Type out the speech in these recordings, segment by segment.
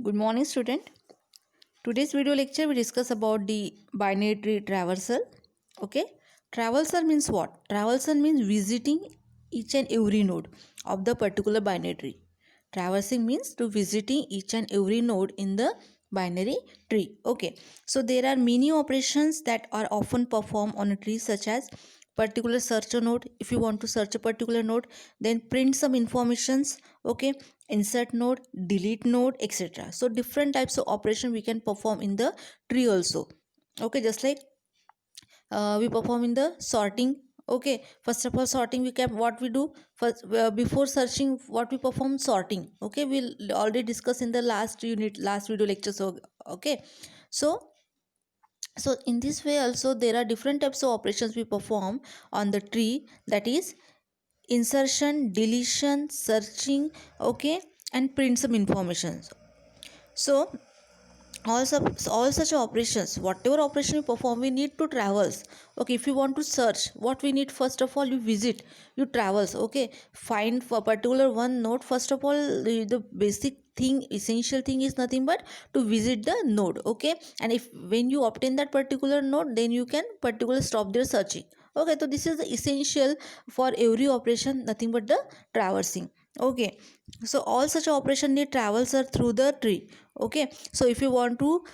Good morning, student. Today's video lecture we discuss about the binary tree traversal. Okay, traversal means what? Traversal means visiting each and every node of the particular binary tree. Traversing means to visiting each and every node in the binary tree. Okay, so there are many operations that are often performed on a tree, such as particular search a node. If you want to search a particular node, then print some informations. Okay, insert node, delete node, etc. So different types of operation we can perform in the tree also. Okay, just like we perform in the sorting. Okay, first of all, sorting, we can, what we do first, before searching, what we perform, sorting. Okay, we'll already discuss in the last unit, last video lecture. So okay, so in this way also there are different types of operations we perform on the tree, that is insertion, deletion, searching. Okay, and print some information. So all such operations, whatever operation we perform, we need to traverse. Okay, if you want to search, what we need, first of all, you visit, you traverse. Okay, find for particular one node. First of all, the basic thing, essential thing is nothing but to visit the node. Okay, and if when you obtain that particular node, then you can particularly stop their searching. Okay, so this is the essential for every operation, nothing but the traversing. Okay, so all such operation need traversal through the tree. Okay, so if you want to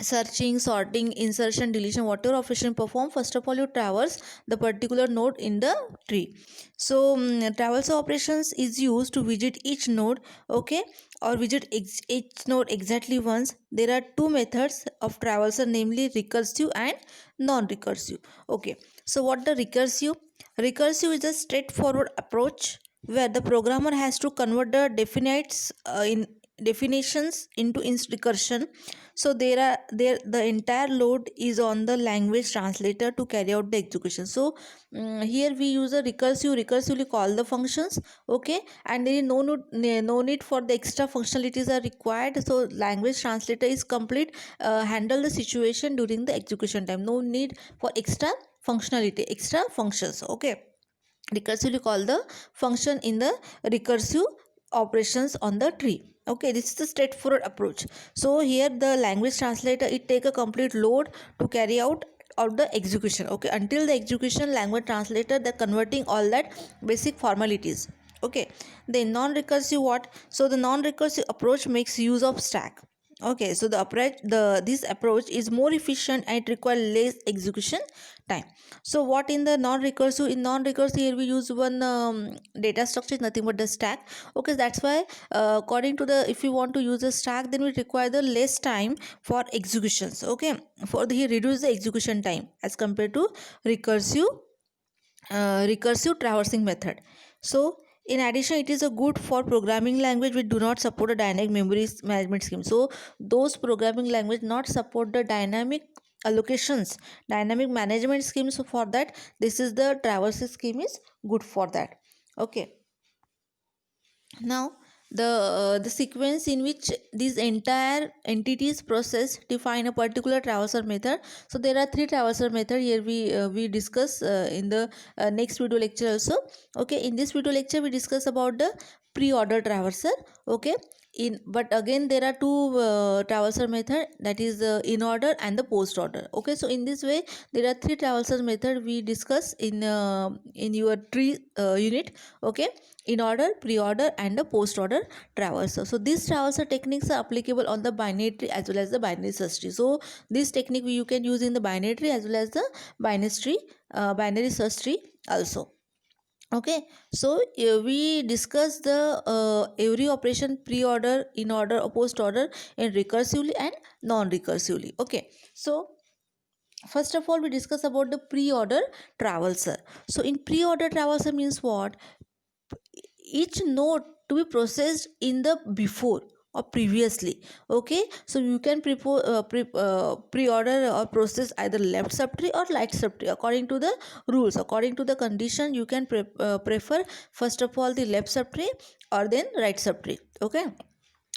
searching, sorting, insertion, deletion, whatever operation perform, first of all you traverse the particular node in the tree. So traversal operations is used to visit each node. Okay, or visit each node exactly once. There are two methods of traversal, namely recursive and non-recursive. Okay, so what the recursive is a straightforward approach where the programmer has to convert the in definitions into recursion. So the entire load is on the language translator to carry out the execution. So here we use a recursively call the functions. Okay, and there is no need for the extra functionalities are required. So language translator is complete, handle the situation during the execution time. No need for extra functionality, extra functions. Okay, recursively call the function in the recursive operations on the tree. Okay, this is the straightforward approach. So here the language translator, it take a complete load to carry out the execution. Okay, until the execution, language translator, they're converting all that basic formalities. Okay, the non-recursive what? So the non-recursive approach makes use of stack. Okay, so this approach is more efficient and it requires less execution time. So what in the non-recursive, in non-recursive here we use one data structure is nothing but the stack. Okay, that's why according to the, if you want to use a stack, then we require the less time for executions. Okay, for the, here reduce the execution time as compared to recursive recursive traversing method. So in addition, it is a good for programming language which do not support a dynamic memory management scheme. So those programming language not support the dynamic allocations, dynamic management schemes. So for that, this is the traversing scheme is good for that. Okay, now the sequence in which these entire entities process define a particular traversal method. So there are three traversal method here we discuss in the next video lecture also. Okay, in this video lecture we discuss about the pre-order traversal. Okay, in but again there are two traversal method, that is in order and the post order. Okay, so in this way there are three traversal method we discuss in your tree unit. Okay, in order, pre-order and the post-order traversal. So these traversal techniques are applicable on the binary tree as well as the binary search tree. So this technique you can use in the binary tree as well as the binary search tree also. Okay, so we discuss the every operation, pre-order, in order or post order, in recursively and non-recursively. Okay, so first of all we discuss about the pre-order traversal. So in pre-order traversal means what? Each node to be processed in the before or previously. Okay, so you can pre-order or process either left subtree or right subtree according to the rules, according to the condition. You can prefer first of all the left subtree or then right subtree. Okay,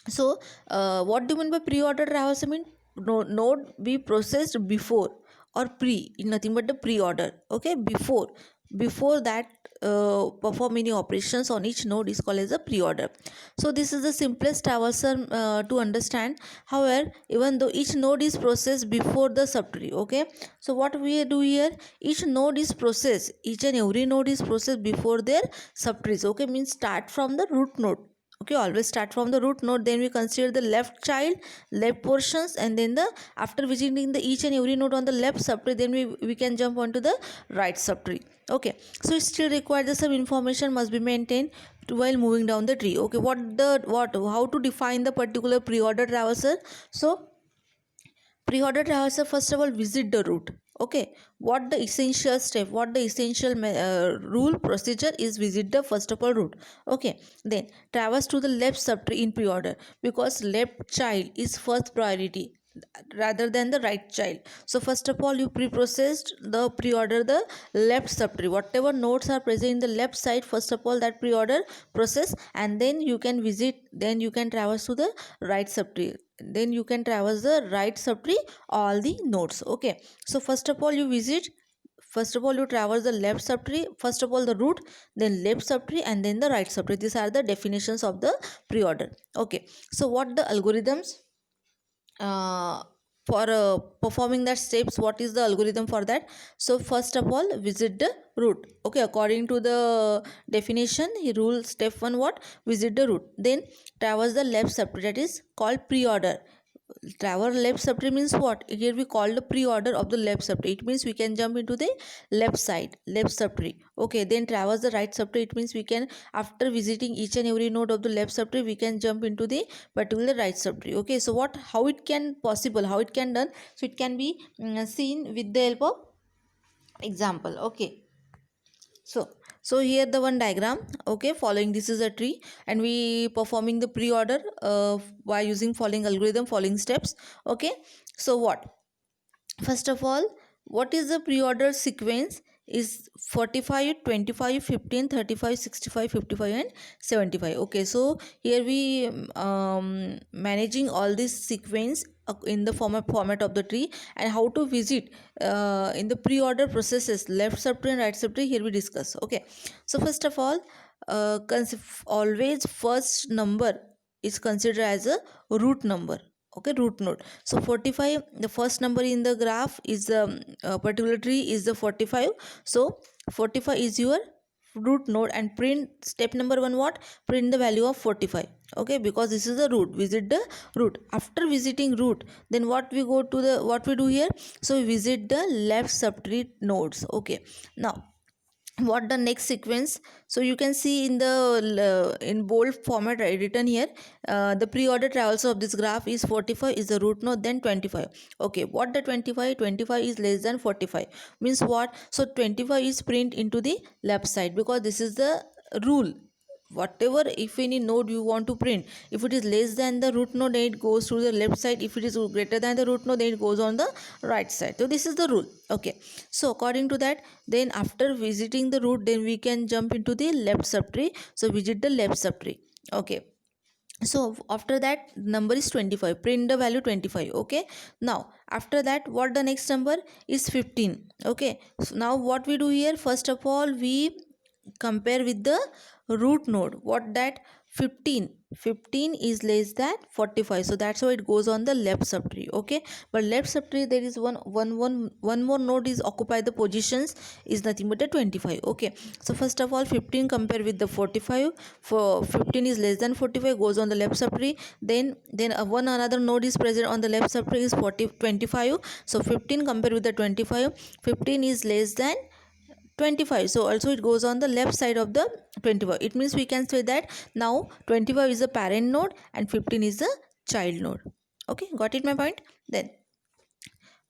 so what do you mean by pre-order traversal? Mean node be processed before or pre, nothing but the pre-order. Okay, before before that perform any operations on each node is called as a pre-order. So this is the simplest traversal to understand. However, even though each node is processed before the subtree, okay, so what we do here, each node is processed, each and every node is processed before their subtrees, okay, means start from the root node. Okay, always start from the root node, then we consider the left child, left portions, and then the after visiting the each and every node on the left subtree, then we can jump onto the right subtree. Okay, so it still requires some information must be maintained while moving down the tree. Okay, what how to define the particular pre-order traversal? So pre-order traversal, first of all, visit the root. Okay, what the essential step, what the essential rule procedure is, visit the first of all root. Okay, then traverse to the left subtree in pre-order, because left child is first priority rather than the right child. So first of all, you pre-processed the pre-order the left subtree, whatever nodes are present in the left side, first of all that pre-order process, and then you can visit, then you can traverse to the right subtree, then you can traverse the right subtree all the nodes. Okay, so first of all you visit, first of all you traverse the left subtree, first of all the root, then left subtree, and then the right subtree. These are the definitions of the pre-order. Okay, so what the algorithms uh, for performing that steps, what is the algorithm for that? So first of all, visit the root. Okay, according to the definition, he rule step 1 what, visit the root, then traverse the left subtree, that is called pre-order. Traverse left subtree means what, here we call the pre-order of the left subtree, it means we can jump into the left side, left subtree. Okay, then traverse the right subtree, it means we can, after visiting each and every node of the left subtree, we can jump into the particular right subtree. Okay, so what, how it can possible, how it can done? So it can be seen with the help of example. Okay, so here the one diagram. Okay, following this is a tree, and we performing the pre-order by using following algorithm, following steps. Okay, so what, first of all, what is the pre-order sequence is 45, 25, 15, 35, 65, 55, and 75. Okay, so here we managing all this sequence in the format of the tree, and how to visit in the pre-order processes, left subtree and right subtree, here we discuss. Okay, so first of all, always first number is considered as a root number. Okay, root node. So 45, the first number in the graph is the particular tree is the 45. So 45 is your root node, and print step number 1 what, print the value of 45. Okay, because this is the root, visit the root. After visiting root, then what we go to the, what we do here, so we visit the left subtree nodes. Okay, now what the next sequence, so you can see in the in bold format written here, the pre-order travels of this graph is 45 is the root node, then 25. Okay, what the 25, 25 is less than 45 means what, so 25 is print into the left side, because this is the rule, whatever, if any node you want to print, if it is less than the root node, then it goes to the left side, if it is greater than the root node, then it goes on the right side. So this is the rule. Okay, so according to that, then after visiting the root, then we can jump into the left subtree, so visit the left subtree. Okay, so after that number is 25, print the value 25. Okay, now after that, what the next number is 15. Okay, so now what we do here, first of all we compare with the root node, what that 15 is less than 45, so that's why it goes on the left subtree. Okay, but left subtree there is one more node is occupy the positions, is nothing but a 25. Okay, so first of all 15 compare with the 45, for 15 is less than 45, goes on the left subtree, then one another node is present on the left subtree is 25, so 15 compare with the 25, 15 is less than 25, so also it goes on the left side of the 25. It means we can say that now 25 is the parent node and 15 is the child node. Okay, got it my point? Then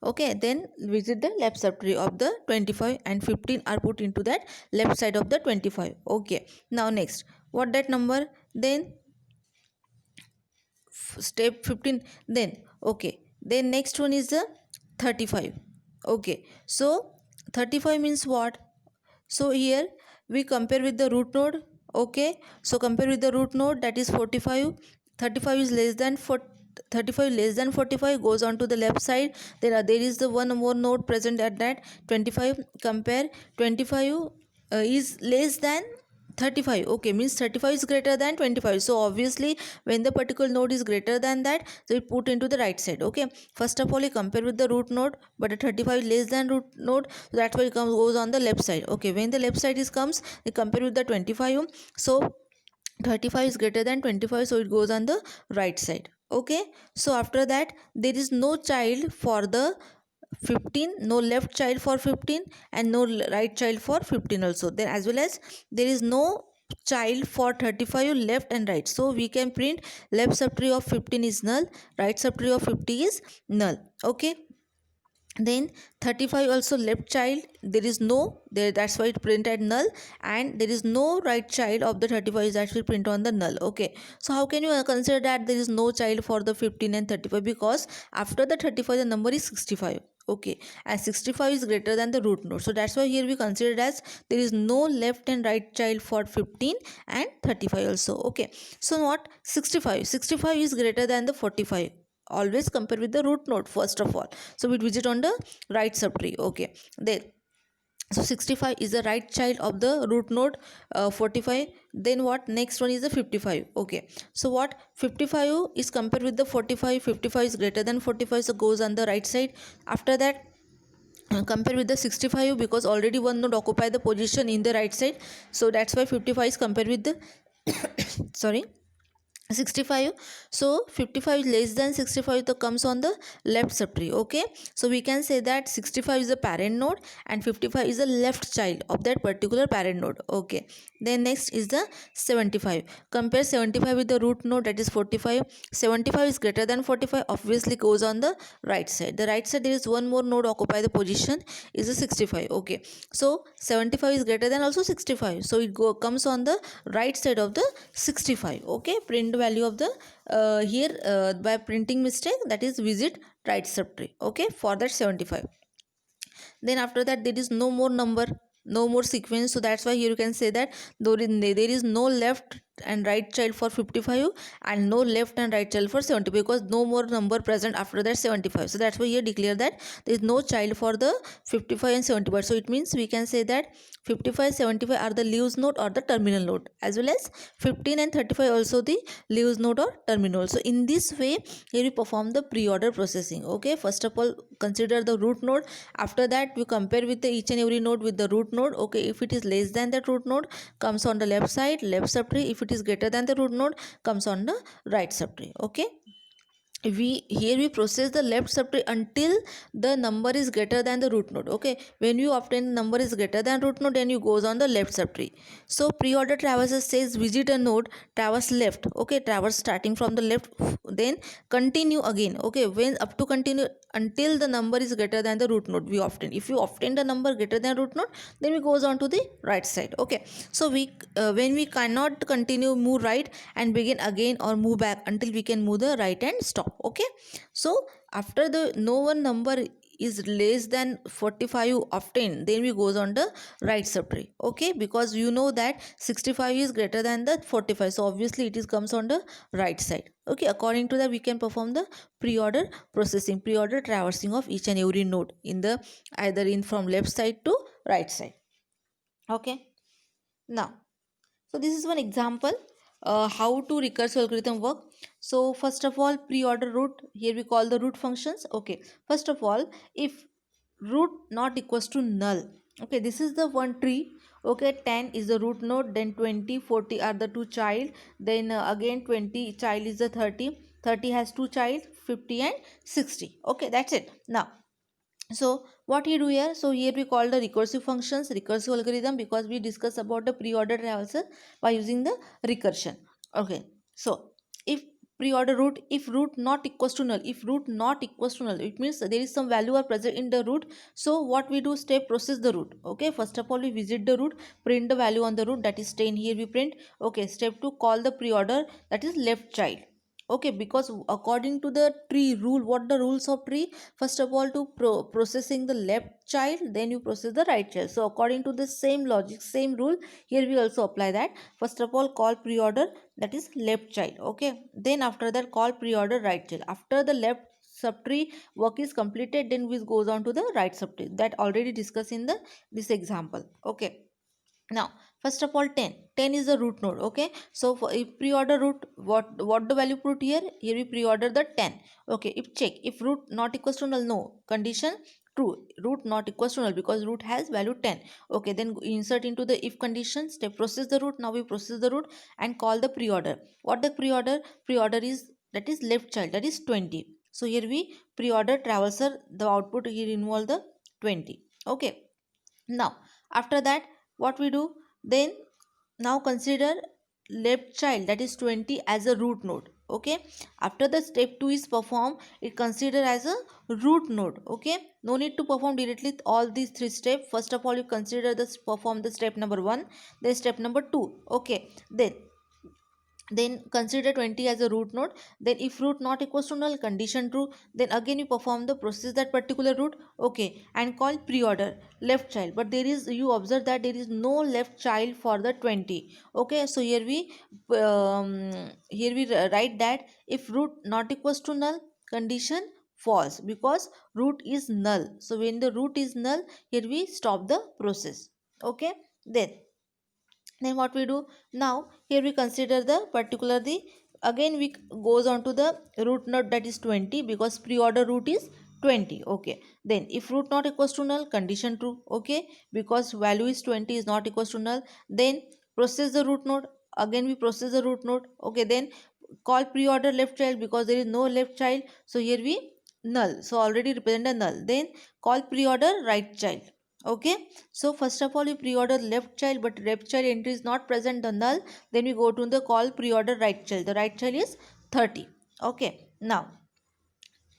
okay, then visit the left subtree of the 25, and 15 are put into that left side of the 25. Okay, now next, what that number, then step 15, then okay, then next one is the 35. Okay, so 35 means what, so here we compare with the root node. Okay, so compare with the root node, that is 45, 35 is less than 35 less than 45, goes on to the left side, there is the one more node present at that 25, compare 25 is less than 35. Okay, means 35 is greater than 25. So obviously when the particular node is greater than that, so we put into the right side. Okay, first of all you compare with the root node, but the 35 is less than root node, so that's why it goes on the left side. Okay, when the left side is comes, we compare with the 25. So 35 is greater than 25, so it goes on the right side. Okay, so after that there is no child for the 15, no left child for 15, and no right child for 15 also. Then as well as there is no child for 35 left and right, so we can print left subtree of 15 is null, right subtree of 50 is null. Okay, then 35 also left child, there is no there, that's why it printed null, and there is no right child of the 35, that will print on the null. Okay, so how can you consider that there is no child for the 15 and 35? Because after the 35 the number is 65. Okay, and 65 is greater than the root node, so that's why here we consider as there is no left and right child for 15 and 35 also. Okay, so what, 65 is greater than the 45. Always compare with the root node first of all, so we visit on the right subtree. Okay, then so 65 is the right child of the root node 45. Then what, next one is the 55. Okay, so what, 55 is compared with the 45, 55 is greater than 45, so goes on the right side. After that compare with the 65, because already one node occupy the position in the right side, so that's why 55 is compared with the sorry, 65. So 55 is less than 65, so comes on the left subtree. Okay, so we can say that 65 is the parent node and 55 is the left child of that particular parent node. Okay, then next is the 75. Compare 75 with the root node, that is 45. 75 is greater than 45, obviously goes on the right side. The right side there is one more node occupy the position, is the 65. Okay, so 75 is greater than also 65, so it comes on the right side of the 65. Okay, print value of the here by printing mistake, that is visit right subtree. Okay, for that 75. Then after that there is no more number, no more sequence, so that's why here you can say that there is no left and right child for 55 and no left and right child for 70, because no more number present after that 75, so that's why here declare that there is no child for the 55 and 75. So it means we can say that 55, 75 are the leaves node or the terminal node, as well as 15 and 35 also the leaves node or terminal. So in this way here we perform the pre-order processing. Okay, first of all consider the root node, after that we compare with the each and every node with the root node. Okay, if it is less than that root node, comes on the left side, left subtree. If it is greater than the root node, comes on the right subtree. Okay, we process the left subtree until the number is greater than the root node. Okay, when you obtain number is greater than root node, then you goes on the left subtree. So pre-order traverses says visit a node, traverse left. Okay, traverse starting from the left, then continue again. Okay, when up to continue until the number is greater than the root node we obtain. If you obtain the number greater than root node, then we goes on to the right side. Okay, so we when we cannot continue, move right and begin again, or move back until we can move the right and stop. Okay, so after the no one number is less than 45 obtained, then we goes on the right subtree. Okay, because you know that 65 is greater than the 45, so obviously it is comes on the right side. Okay, according to that we can perform the pre-order processing, pre-order traversing of each and every node in the either in from left side to right side. Okay, now so this is one example how to recursive algorithm work. So first of all, pre-order root, here we call the root functions. Okay, first of all, if root not equals to null, okay, this is the one tree. Okay, 10 is the root node, then 20, 40 are the two child, then again 20 child is the 30, 30 has two child, 50 and 60. Okay, that's it. Now so what you do here, so here we call the recursive functions recursive algorithm, because we discuss about the pre-order traversal by using the recursion. Okay, so if pre-order root, if root not equals to null, if root not equals to null, it means there is some value are present in the root. So what we do, step process the root. Okay, first of all we visit the root, print the value on the root, that is 10, here we print. Okay, step 2, call the pre-order, that is left child. Okay, because according to the tree rule, what the rules of tree, first of all to processing the left child, then you process the right child. So according to the same logic, same rule, here we also apply that. First of all call pre-order, that is left child. Okay, then after that call pre-order right child. After the left subtree work is completed, then we goes on to the right subtree, that already discussed in the this example. Okay, Now, first of all, 10 is the root node. Okay, so for if pre-order root, what the value put here? Here we pre-order the 10. Okay, if check, if root not equals to null, no, condition true, root not equals to null because root has value 10. Okay, then insert into the if condition, step process the root. Now we process the root and call the pre-order. What the pre-order is, that is left child, that is 20. So here we pre-order traverser, the output here involve the 20. Okay, now after that what we do, then now consider left child, that is 20, as a root node. Okay, after the step 2 is performed, it consider as a root node. Okay, no need to perform directly all these three steps. First of all, you consider this, perform the step number 1, then step number 2. Okay, then consider 20 as a root node. Then if root not equals to null, condition true, then again you perform the process that particular root. Okay, and call pre-order left child, but there is, you observe that there is no left child for the 20. Okay, so here we write that if root not equals to null, condition false because root is null. So when the root is null, here we stop the process. Okay, then what we do, now here we consider the particular the, again we goes on to the root node, that is 20 because pre-order root is 20. Okay, then if root not equals to null, condition true. Okay, because value is 20 is not equals to null, then process the root node. Again we process the root node. Okay, then call pre-order left child because there is no left child, so here we null, so already represent a null. Then call pre-order right child. Okay, so first of all you pre-order left child, but left child entry is not present, the null. Then we go to the call pre-order right child, the right child is 30. Okay, now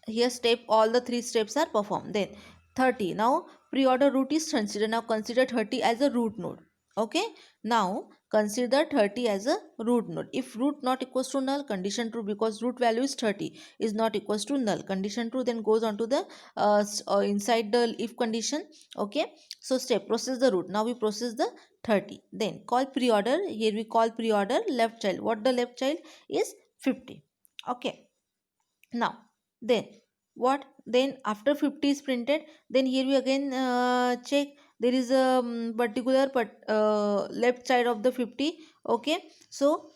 here step, all the three steps are performed. Then 30, now pre-order root is considered. Now consider 30 as a root node. Okay, now consider 30 as a root node. If root not equals to null, condition true because root value is 30 is not equals to null, condition true. Then goes on to the inside the if condition. Okay, so step process the root. Now we process the 30, then call pre-order. Here we call pre-order left child. What the left child is 50. Okay, now then what, then after 50 is printed, then here we again check, there is a particular left side of the 50. Okay, so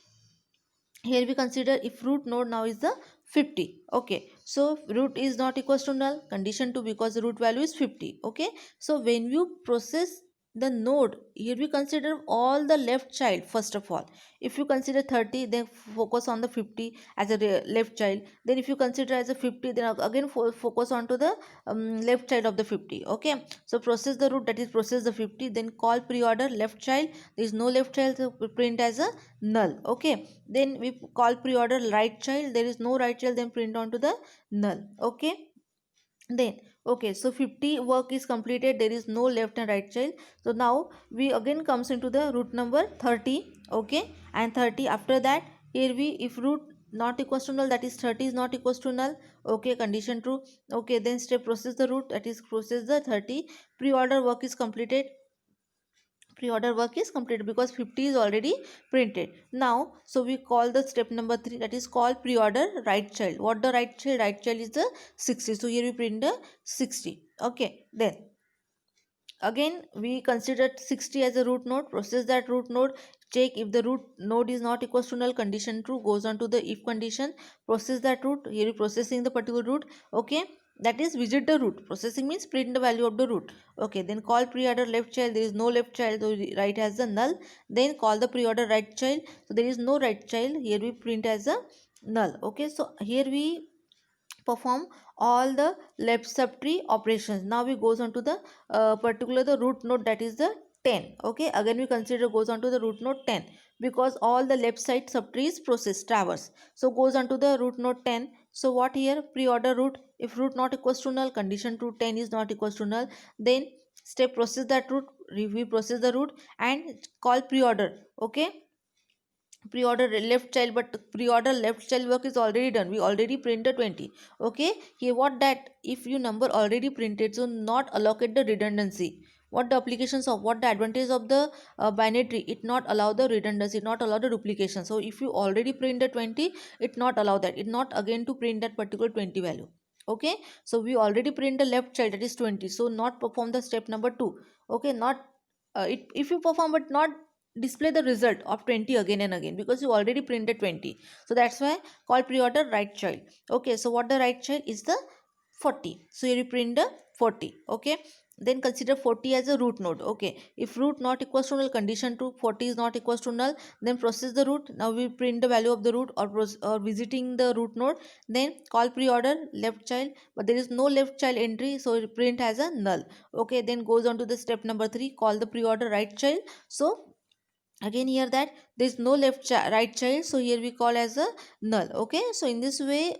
here we consider if root node now is the 50. Okay, so root is not equals to null, condition 2 because the root value is 50. Okay, so when you process the node, here we consider all the left child. First of all, if you consider 30, then focus on the 50 as a left child. Then if you consider as a 50, then again focus on to the left child of the 50. Okay, so process the root, that is process the 50, then call pre-order left child. There is no left child, so print as a null. Okay, then we call pre-order right child, there is no right child, then print onto the null. Okay, then okay, so 50 work is completed, there is no left and right child. So now we again comes into the root number 30. Okay, and 30, after that here we, if root not equals to null, that is 30 is not equals to null. Okay, condition true. Okay, then step process the root, that is process the 30. Pre-order work is completed, pre-order work is completed because 50 is already printed. Now so we call the step number 3, that is called pre-order right child. What the right child, right child is the 60, so here we print the 60. Okay, then again we considered 60 as a root node, process that root node, check if the root node is not equals to null, condition true, goes on to the if condition, process that root. Here we processing the particular root. Okay, that is visit the root, processing means print the value of the root. Okay, then call pre-order left child, there is no left child, so right has the null. Then call the pre-order right child, so there is no right child, here we print as a null. Okay, so here we perform all the left subtree operations. Now we goes on to the particular the root node, that is the 10. Okay, again we consider goes on to the root node 10 because all the left side subtree is process traverse, so goes on to the root node 10. So what here, pre-order root, if root not equals to null, condition to 10 is not equals to null, then step process that root, we process the root and call pre-order. Okay, pre-order left child, but pre-order left child work is already done, we already printed 20. Okay, here what that, if you number already printed, so not allocate the redundancy. What the applications of, what the advantage of the binary tree, it not allow the redundancy, not allow the duplication. So if you already print the 20, it not allow that, it not again to print that particular 20 value. Okay, so we already print the left child, that is 20, so not perform the step number 2. Okay, not if you perform but not display the result of 20 again and again, because you already printed 20. So that's why called pre-order right child. Okay, so what the right child is the 40. So here you print the 40. Okay, then consider 40 as a root node. Okay, if root not equals to null, condition to 40 is not equals to null, then process the root. Now we print the value of the root, or visiting the root node. Then call pre-order left child, but there is no left child entry, so it print as a null. Okay, then goes on to the step number 3, call the pre-order right child. So again here that there is no right child, so here we call as a null. Okay, so in this way,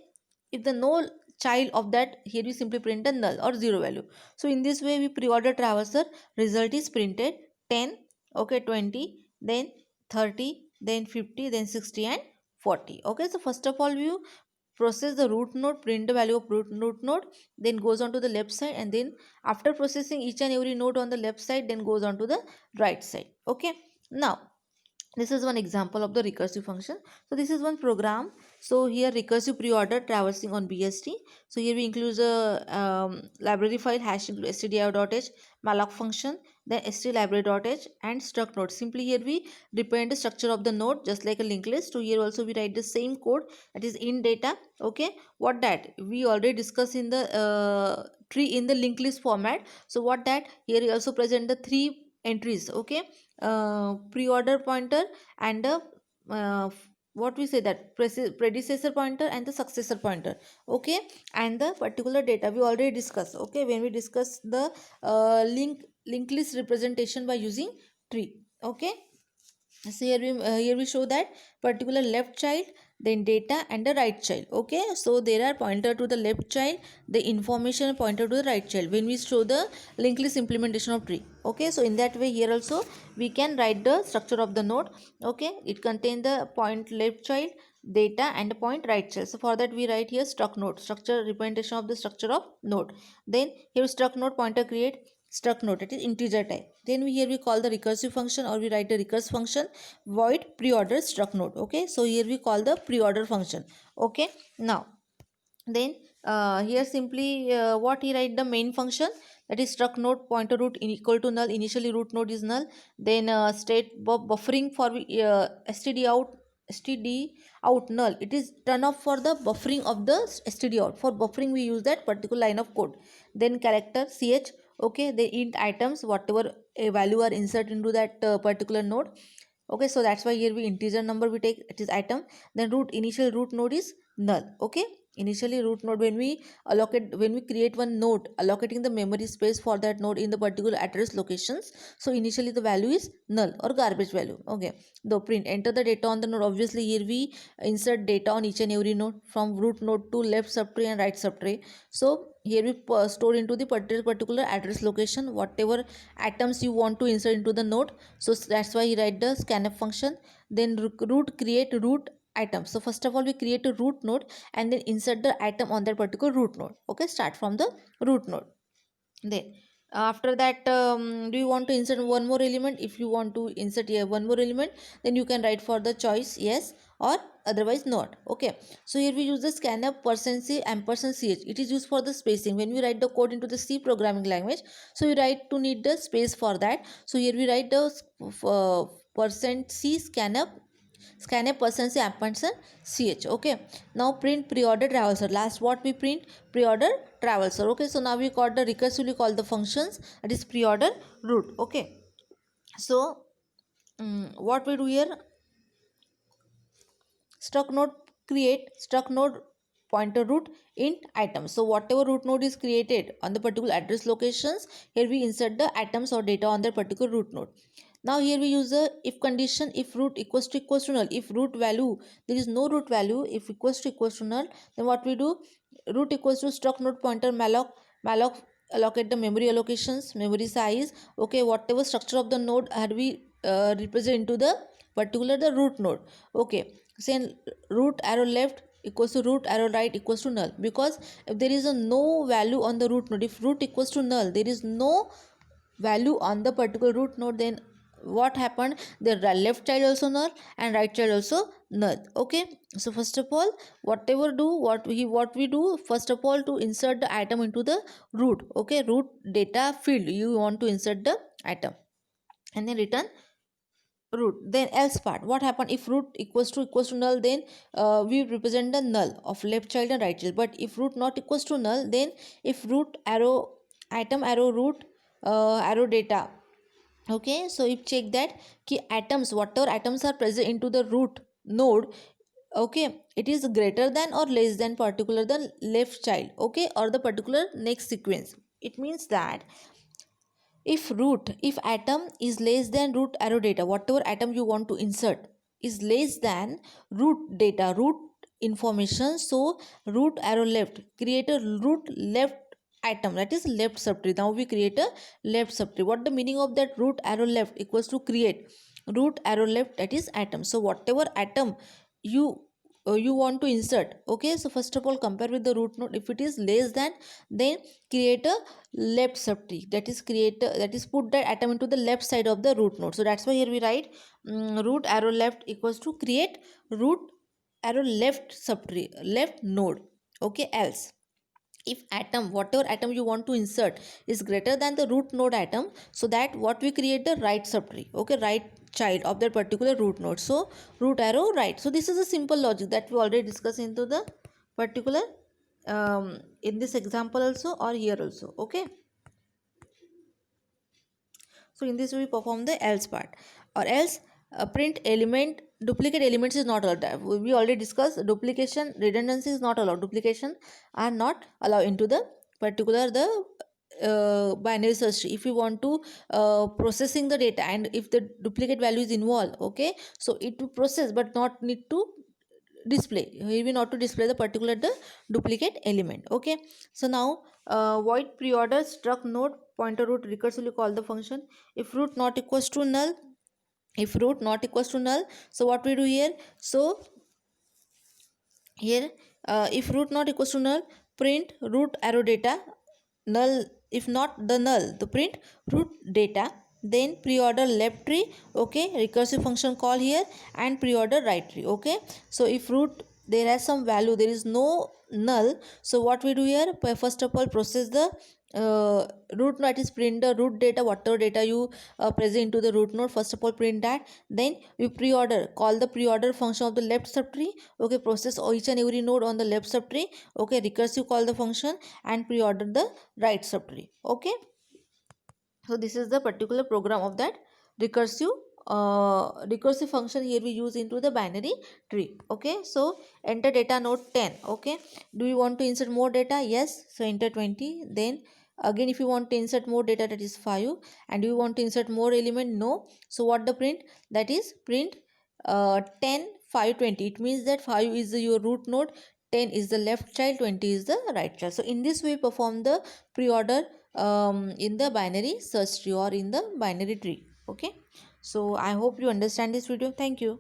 if the no child of that, here we simply print a null or zero value. So in this way we pre-order traverser, result is printed 10, okay, 20, then 30, then 50, then 60 and 40. Okay, so first of all you process the root node, print the value of root node, then goes on to the left side, and then after processing each and every node on the left side, then goes on to the right side. Okay, now this is one example of the recursive function. So this is one program. So here recursive pre-order traversing on BST. So here we include a library file hash into stdio.h, malloc function, then stribrary.h and struct node. Simply here we depend the structure of the node just like a linked list. So here also we write the same code, that is in data. Okay, what that we already discussed in the tree in the linked list format. So what that here we also present the 3 entries. Okay, pre-order pointer and the what we say that predecessor pointer and the successor pointer. Okay, and the particular data we already discussed. Okay, when we discuss the linked list representation by using tree. Okay, so here we show that particular left child, then data and the right child. Okay, so there are pointer to the left child, the information pointer to the right child when we show the linked list implementation of tree. Okay, so in that way here also we can write the structure of the node. Okay, it contains the point left child, data and the point right child. So for that we write here struct node, structure representation of the structure of node. Then here struct node pointer create struct node, it is integer type. Then we call the recursive function, or we write the recurse function void pre-order struct node. Okay, so here we call the pre-order function. Okay, now then here simply what he write the main function, that is struct node pointer root in equal to null, initially root node is null, then state buffering for std out null, it is turn off for the buffering of the std out. For buffering we use that particular line of code. Then character ch. Okay, the int items, whatever a value are insert into that particular node. Okay, so that's why here we integer number we take, it is item. Then root, initial root node is null. Okay, initially root node, when we create one node allocating the memory space for that node in the particular address locations, so initially the value is null or garbage value. Okay, the print enter the data on the node. Obviously here we insert data on each and every node from root node to left subtree and right subtree. So here we store into the particular address location whatever items you want to insert into the node. So that's why you write the scanf function. Then root create root item. So first of all we create a root node and then insert the item on that particular root node. Okay, start from the root node. Then after that do you want to insert one more element? If you want to insert here one more element, then you can write for the choice yes or otherwise not. Okay, so here we use the scanf %c ampersand ch. It is used for the spacing when we write the code into the C programming language. So we write to need the space for that. So here we write the %c scanf %c ampersand ch. Okay, now print pre-order traverser. Last what we print? Pre-order traverser. Okay, so now we got the recursively call the functions, that is pre-order root. Okay, so what we do here, struct node create struct node pointer root int items. So whatever root node is created on the particular address locations, here we insert the items or data on that particular root node. Now here we use the if condition, if root equals to null. If root value, there is no root value, if equals to null, then what we do, root equals to struct node pointer malloc allocate the memory allocations, memory size. Okay, whatever structure of the node had we represent into the particular the root node. Okay, say root arrow left equals to root arrow right equals to null, because if there is a no value on the root node, if root equals to null, there is no value on the particular root node, then what happened, the left child also null and right child also null. Okay, so first of all what we do, first of all to insert the item into the root. Okay, root data field you want to insert the item. and then return root. Then else part, what happened if root equals to null, then we represent the null of left child and right child. But if root not equals to null, then if root arrow item arrow root arrow data, okay, so if check that ki atoms, whatever atoms are present into the root node, okay, it is greater than or less than particular the left child, okay, or the particular next sequence. It means that if atom is less than root arrow data, whatever atom you want to insert is less than root data, root information, so root arrow left, create a root left atom, that is left subtree. Now we create a left subtree. What the meaning of that root arrow left equals to create root arrow left, that is atom. So whatever atom you you want to insert, okay, so first of all compare with the root node. If it is less than, then create a left subtree, that is create that is put that atom into the left side of the root node. So that's why here we write root arrow left equals to create root arrow left subtree, left node, okay. Else if atom, whatever atom you want to insert is greater than the root node atom, so that what we create the right subtree, okay, right child of that particular root node. So root arrow right. So this is a simple logic that we already discussed into the particular in this example also or here also, okay. So in this we perform the else part. Or else print element duplicate elements is not allowed. We already discussed duplication, redundancy is not allowed, duplication are not allowed into the particular the binary search tree. If you want to processing the data and if the duplicate value is involved, okay, so it will process but not need to display, here we not to display the particular the duplicate element, okay. So now void preorder struct node pointer root recursively call the function. If root not equals to null, if root not equals to null, so what we do here, so here if root not equals to null, print root arrow data null. If not the null, the print root data, then preorder left tree, okay, recursive function call here, and preorder right tree, okay. So if root there has some value, there is no null, so what we do here, first of all process the root node, is print the root data, whatever data you present into the root node, first of all print that. Then we preorder, call the preorder function of the left subtree, okay, process each and every node on the left subtree, okay, recursive call the function and preorder the right subtree, okay. So this is the particular program of that recursive function here we use into the binary tree, okay. So enter data node 10, okay. Do you want to insert more data? Yes, so enter 20. Then again if you want to insert more data, that is 5. And do you want to insert more element? No. So what the print, that is print 10 5 20. It means that 5 is your root node, 10 is the left child, 20 is the right child. So in this way perform the preorder in the binary search tree or in the binary tree, okay. So I hope you understand this video. Thank you.